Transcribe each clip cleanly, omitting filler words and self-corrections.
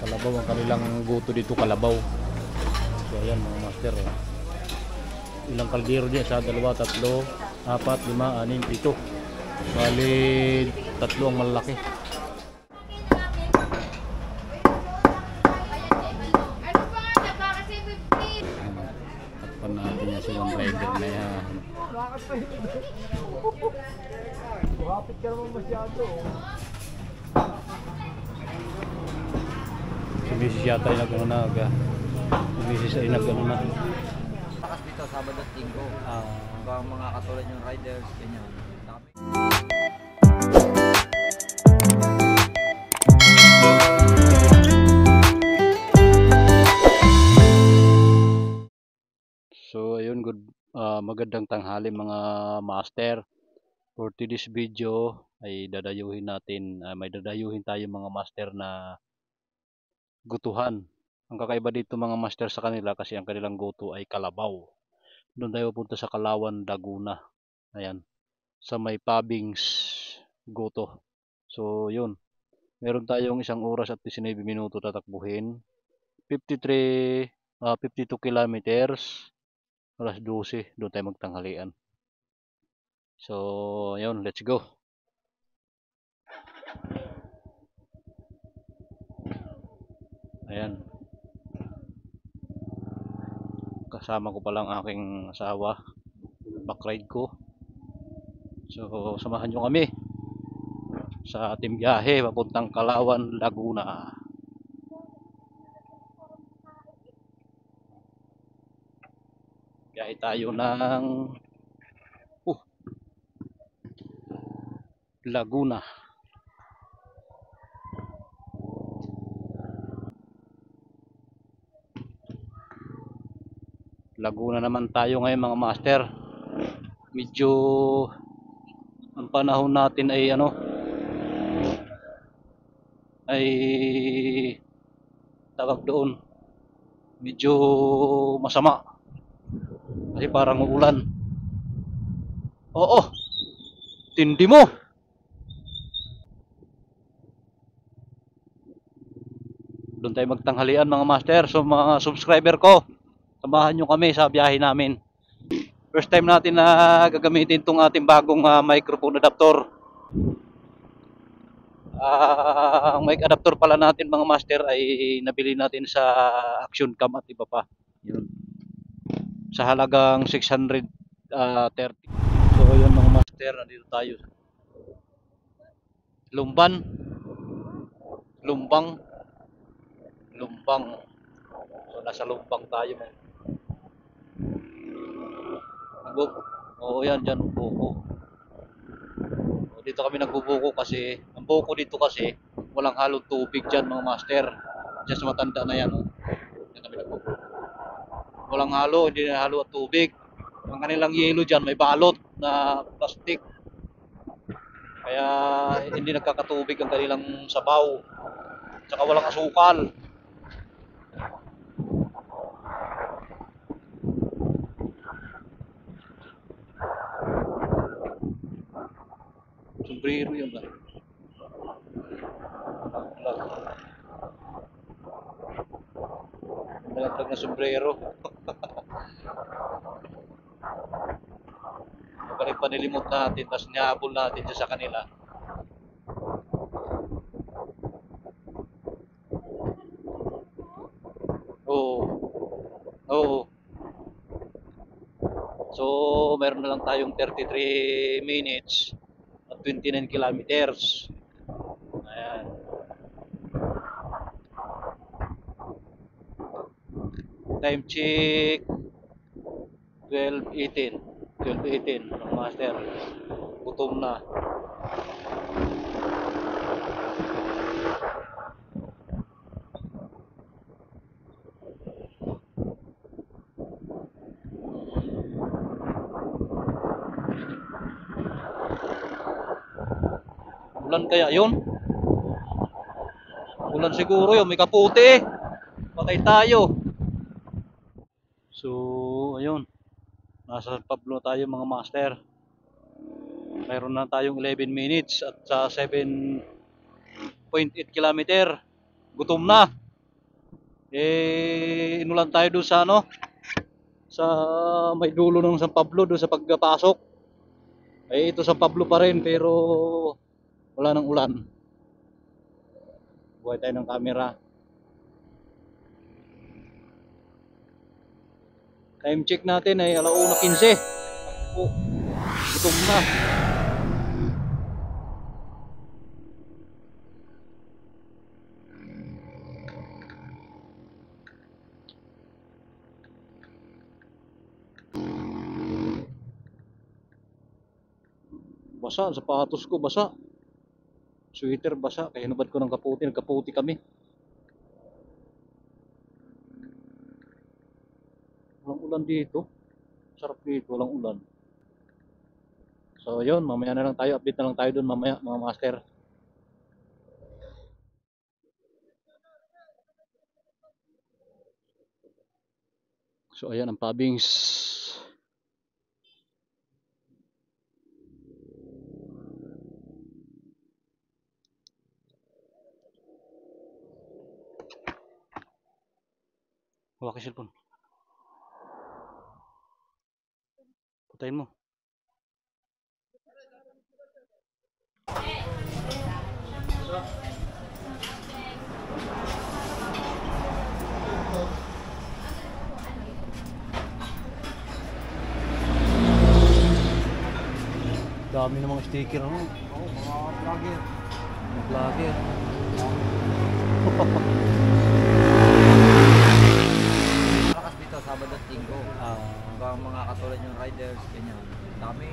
Kalabaw ang kanilang goto dito, kalabaw. So ayan mga master, oh. Ilang kaldero din? 1, 2, 3, 4, 5, 6, 7. Bali 3 ang malaki. Takpan natin yan si One Rider na yan. Kapit ka naman masyado. Si Mrs. yata ay nag-ano na. Si Mrs. ay nag-ano na. Takas dito, Sabado at Linggo. Hanggang mga katulad yung riders, ganyan. So ayun, magandang tanghali mga master. For today's video ay dadayuhin natin, may dadayuhin tayo mga master na gutuhan. Ang kakaiba dito mga master sa kanila kasi ang kanilang goto ay kalabaw. Doon tayo punta sa Kalawan, Laguna. Ayan, sa may Pabings goto. So yun, meron tayong 1 oras at 19 minuto tatakbuhin. 52 kilometers. Alas 12, doon tayo magtanghalian. So, yun, let's go. Ayan. Kasama ko palang aking asawa. Backride ko. So, samahan nyo kami sa ating biyahe papuntang Kalawan, Laguna. Biyahe tayo ng Laguna. Laguna naman tayo ngayon mga master. Medyo ang panahon natin ay ay tawag doon, medyo masama kasi parang uulan. Oo, tindi mo. Doon tayo magtanghalian mga master. So mga subscriber ko, samahan nyo kami sa biyahe namin. First time natin na gagamitin itong ating bagong microphone adapter. Ang mic adapter pala natin mga master ay nabili natin sa Action Cam at iba pa. Yun. Sa halagang 630. So yun mga master, nandito tayo. Lumbang. So nasa Lumbang tayo. Oo yan, dyan buko. Dito kami nagbubuko kasi ang buko dito kasi walang halong tubig dyan mga master. Diyan sa matanda na yan. Diyan kami nagbubuko. Walang halo, hindi na halo at tubig. Ang kanilang yelo dyan may balot na plastic. Kaya hindi nagkakatubig ang kanilang sabaw. Tsaka walang asukal. Sombrero yun ba? Nalagdag na sombrero. Magaling pa nilimot natin, tapos nihabol natin siya sa kanila. Oo. Oo. So, meron na lang tayong 33 minutes at 29 kilometers. Ayan. Time check 12:18. 12:18 mga master. Gutom na. Ulan kaya yun? Ulan siguro yun, may kaputi. Patay tayo. So, ayun. Nasa San Pablo tayo mga master. Mayroon na tayong 11 minutes at sa 7.8 kilometer. Gutom na. Inulan tayo doon sa ano, sa may dulo ng San Pablo doon sa pagpasok. Ito San Pablo pa rin pero wala nang ulan. Buhay tayo ng camera. Time check natin ay 1:15. Oh, gutom na. Basa, ang sapatos ko basa. Sweater basa, kaya hinubad ko ng kaputi, nagkaputi kami. Walang ulan dito. Sarap dito, walang ulan. So yun, mamaya na lang tayo, update na lang tayo dun mamaya mga master. So ayan ang pabings. Hawak yung cellphone. Patayin mo. Dami ng mga sticker ano. Oo, mga vlogger. Mga vlogger. Malakas dito, Sabado at Linggo. Ang mga katulad yung riders, ganyan. Dami.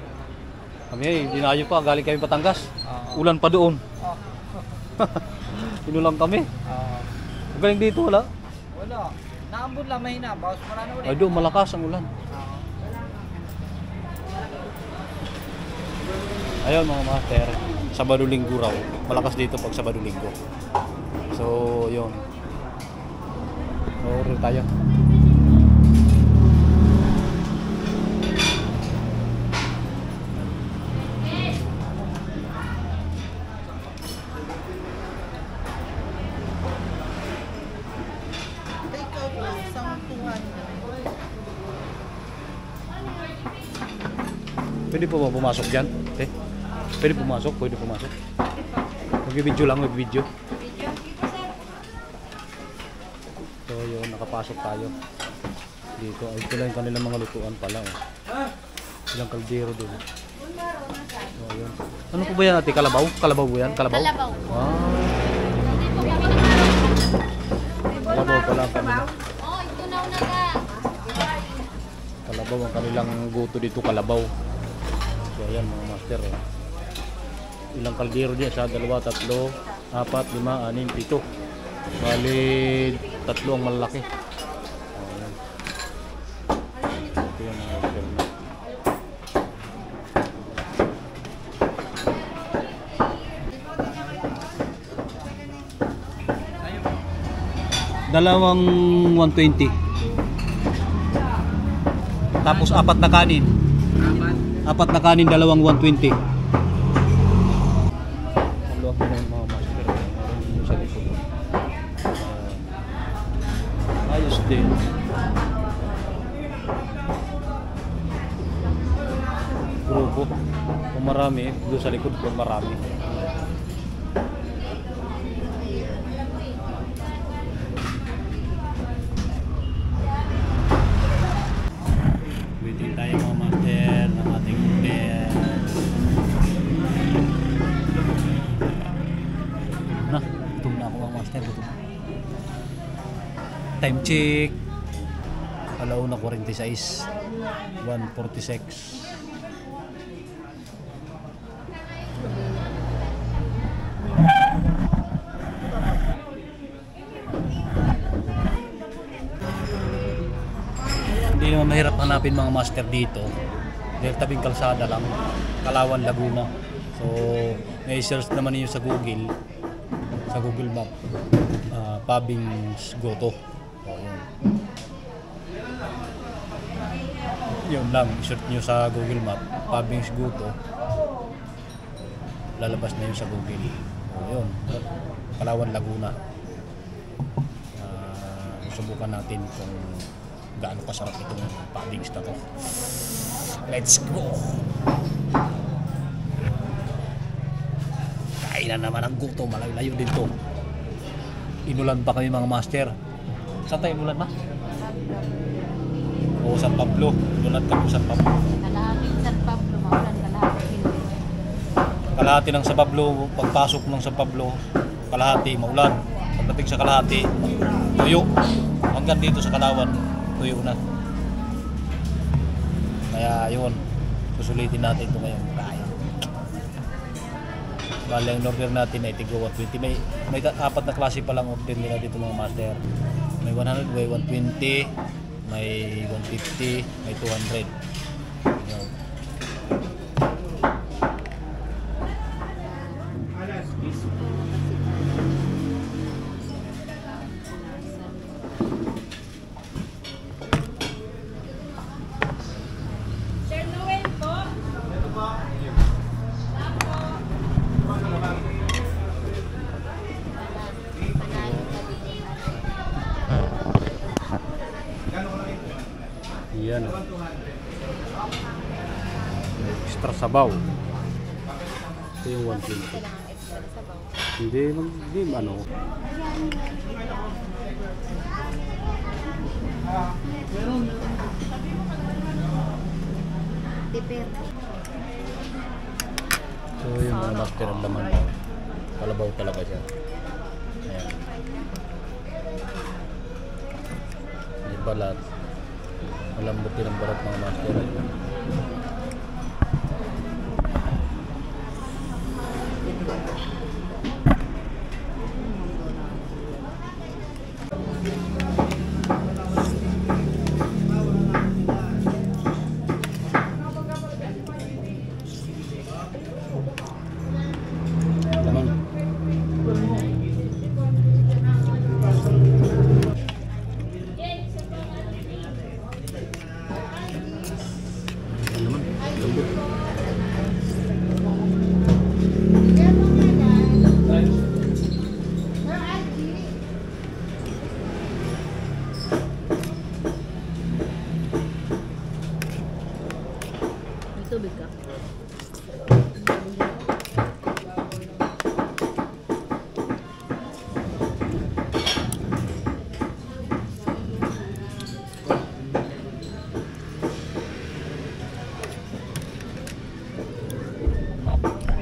Kami dinayo pa, galing kami Batangas. Ah. Ulan pa doon. Ah. Inulang kami. Galing dito wala. Wala. Naambon lang, mahina. Bawas pala na ulit. Ay doon malakas ang ulan. Ayun mga master, Sabado Linggo raw. Malakas dito pag Sabado Linggo. So, yun. Order tayo. Pwede po ba pumasok dyan? Eh? Pwede pumasok? Pwede pumasok. Mag-video lang, mag-video. So yun, nakapasok tayo. Dito, ay ito lang yung kanilang mga lutuan pala. Oh. Ilang kaldero doon. So yun. Ano po ba yan ate? Kalabaw? Kalabaw po yan? Kalabaw? Kalabaw. Ah, Hindi po kami kalabaw pala ang kanila. Oh, ito na unaga. Kalabaw ang kanilang guto dito, kalabaw. So ayan mga master. Oh. Ilang kaldero diyan sa 2, 3, 4, 5, 6, 7. Bali 3 ang malaki. Ayan. Ito yung mga order na. Dalawang 120. Tapos 4 na kanin. 4 na kanin, dalawang 120. Maluwag na yung mga master. Meron din sa likod. Ayos din. Grupo. Kung marami, doon sa likod kung marami. Waiting tayo mga master ng ating order. Gutom na ako mga master. Gutom. Time check. 1:46. 1:46. Hindi naman mahirap hanapin mga master dito dahil tabing kalsada lang, Kalawan, Laguna. So may search naman niyo sa Google Map, Pabings Goto. So, yun lang, search niyo sa Google Map, Pabings Goto, lalabas na yun sa Google. So, yun, Kalawan, Laguna. susubukan natin kung gaano kasarap itong Pabings na to. Let's go! Kainan naman ang guto, malayo din to. Inulan pa kami mga master. Saan tayo inulan ma? O San Pablo. Inulan kami San Pablo. Kalahating San Pablo, maulan kalahati hindi. Kalahati ng San Pablo, pagpasok ng San Pablo, kalahati maulan. Pagdating sa kalahati, tuyo. Hanggang dito sa Kalawan, tuyo na. Kaya yun, susulitin natin ito ngayon. Bali ang order natin ay tigo 120. May apat na klase pa lang order nila dito mga master. May 100, may 120, may 150, may 200. Yun. Yan. Extra sabaw. Ito yung 120. Hindi ano. So yung mga master ang laman. Kalabaw talaga siya. Ayan. May balat. Malambot din ang balat mga master. Laman. May tubig ka?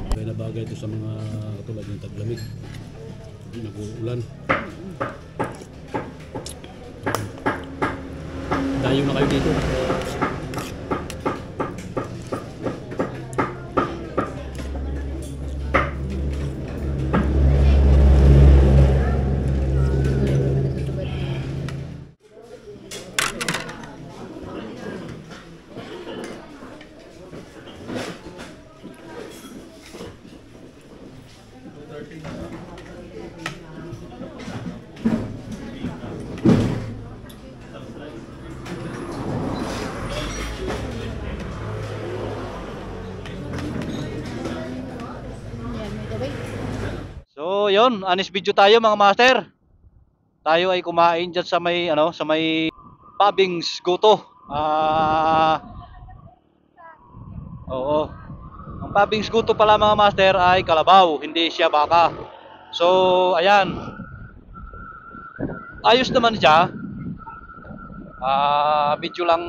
Bagay na bagay ito sa mga katulad ng taglamig. Nag-uulan. Dayo na kayo dito. Yan, may tubig. So, yun, honest video tayo mga master. Tayo ay kumain diyan sa may sa may Pabings Goto. Oo. Ang Pabings Goto pala mga master ay kalabaw, hindi siya baka. So, ayan. Ayos naman siya. Medyo lang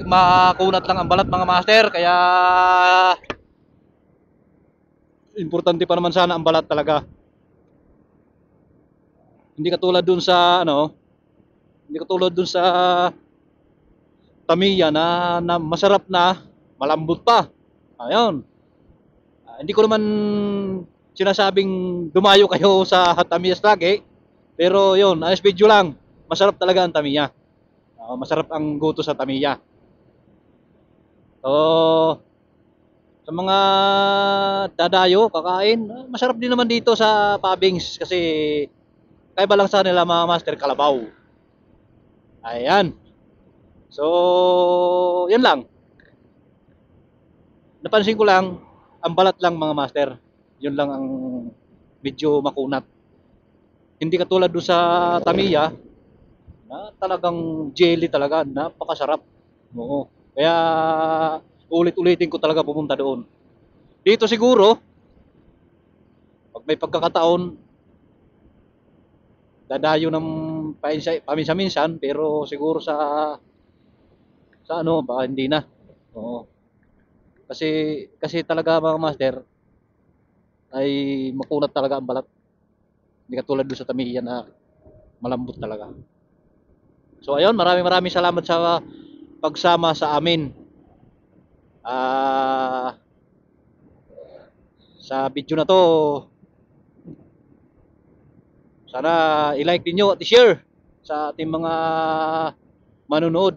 makunat lang ang balat mga master, kaya importante pa naman sana ang balat talaga. Hindi katulad dun sa hindi katulad dun sa Tamiya na masarap na, malambot pa. Ayun. Hindi ko naman sinasabing dumayo kayo sa Tamiya lagi, pero yun, honest video lang, masarap talaga ang Tamiya. Masarap ang goto sa Tamiya. So, sa mga dadayo, kakain, masarap din naman dito sa Pabings kasi kaiba lang sa nila mga master, kalabaw. Ayan. So, yan lang. Napansin ko lang, ang balat lang mga master. Yun lang ang medyo makunat. Hindi katulad doon sa Tamiya na talagang jelly talaga, napakasarap. Oo. Kaya ulit-ulitin ko talaga pumunta doon. Dito siguro, pag may pagkakataon, dadayo ng paminsan-minsan, pero siguro sa ano, baka hindi na. Oo. Kasi kasi talaga mga master ay makunat talaga ang balat. Hindi katulad doon sa Tamiya na malambot talaga. So ayun, maraming salamat sa pagsama sa amin. Ah, sa video na to, sana i-like niyo at i-share sa ating mga manonood.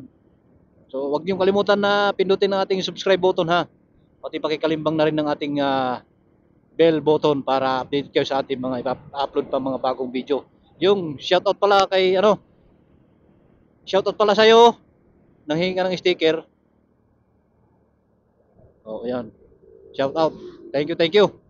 So huwag niyo kalimutan na pindutin ang ating subscribe button ha. Pati pakikalimbang na rin ng ating bell button para update kayo sa ating mga upload pa mga bagong video. Yung shoutout pala kay shoutout pala sa iyo, nanghingi ka ng sticker. Oh, ayan. Shoutout. Thank you, thank you.